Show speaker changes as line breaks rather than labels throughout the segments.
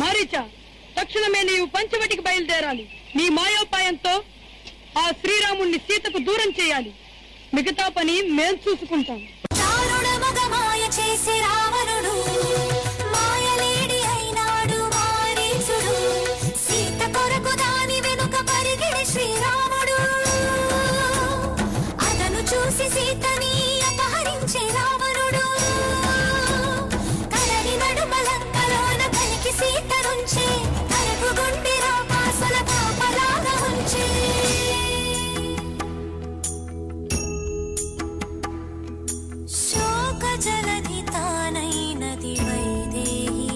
మారీచా, తక్షణమే నీవు పంచవటికి బయలుదేరాలి. నీ మాయోపాయంతో ఆ శ్రీరాముణ్ణి సీతకు దూరం చేయాలి. మిగతా పని మేం చూసుకుంటాం.
శ్రీరాముడు అతను చూసి సీతని అపహరించే రావణుడు కలరి నడుమలంకలోన కలికి సీత నుంచే కరకు గుండి రాపాసల పాపలాగా ఉంచే శోక జలధి తానైనది వైదేహి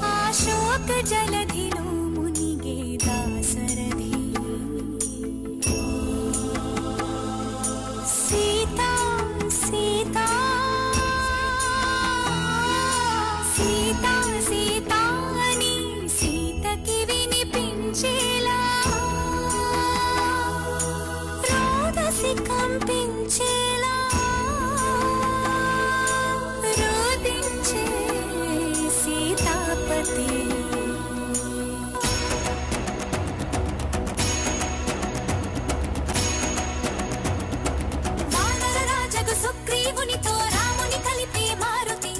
ఆ శోక జలధిలో మునిగే దాసరథి సీతా సీతా సీతా సీతా అని సీతకి వినిపించేలా రోదసి కంపించేలా రోదించే సీతాపతి సుగ్రీవునితో రాముని కలిపి మారుతి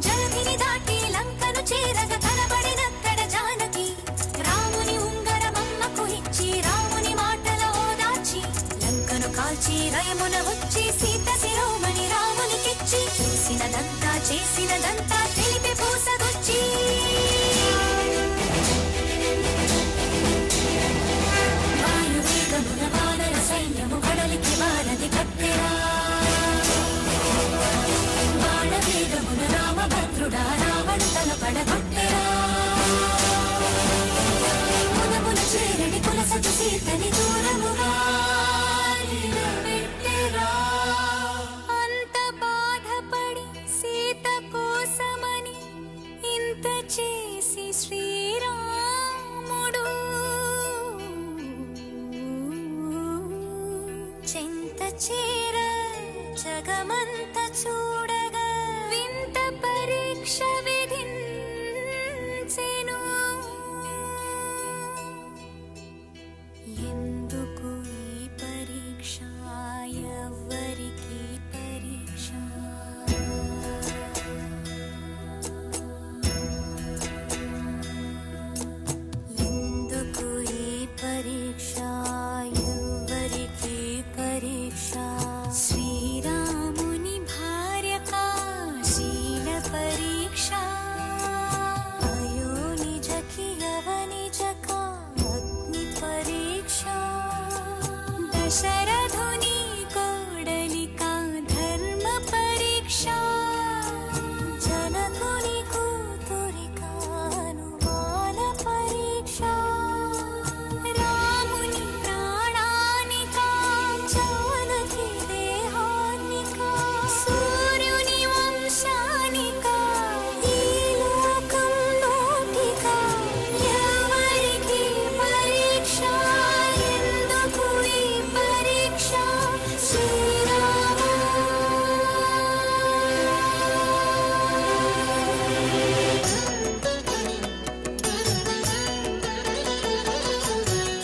జలధిని దాటి లంకను చేరగ కనబడినక్కడ జానకి రాముని ఉంగరమమ్మకు ఇచ్చి రాముని మాటల ఓదార్చి లంకను కాల్చి రయమున వచ్చి సీత శిరోమణి రామునికిచ్చి చేసినదంతా తెలిపి పూసగొచ్చి వాయువేగమున వానర సైన్యము కడలికి వారధి కట్టెరా బాణవేగమున రామభద్రుడా రావణ తల పడగొట్టెరా మునమున చేరడి కులసతు సీతని దూరముగా నిలబెట్టెరా అంత బాధపడి సీత కోసమని ఇంత చేసి శ్రీరాముడు చెంత చేర జగమంత చూడగా వింత పరీక్ష విధించెను ఎందుకు ఈ పరీక్ష ఎవ్వరికి పరీక్ష ఎందుకు ఈ పరీక్ష ఎవ్వరికి పరీక్ష శ్రీరాముని భార్య శీల పరీక్ష అయో నిజకి యవనిజక అగ్ని పరీక్ష దశరథుని కోడలిక ధర్మ పరీక్ష జనకుని కూతురిక అనుమాన పరీక్ష రాముని ప్రాణానిక జానకి దేహానిక సూర్యుని వంశానిక ఈ లోకం నోటిక ఎవరికి పరీక్ష ఎందుకు ఈ పరీక్ష శ్రీరామ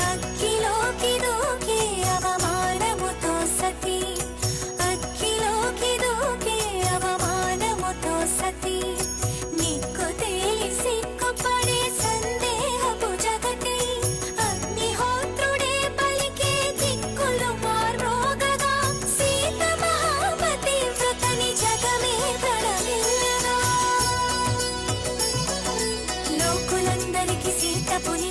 అగ్గిలోకి దూకే అవమానముతో సతి అగ్గిలోకి దూకే అవమానముతో సతి నిక్కు తేలి సిక్కుపడే సందేహపు జగతి అగ్నిహోత్రుడే పలికే దిక్కులు మార్మోగగా సీత మహాపతి వృతని జగమే ప్రణమిల్లగా లోకులందరికి సీత పుని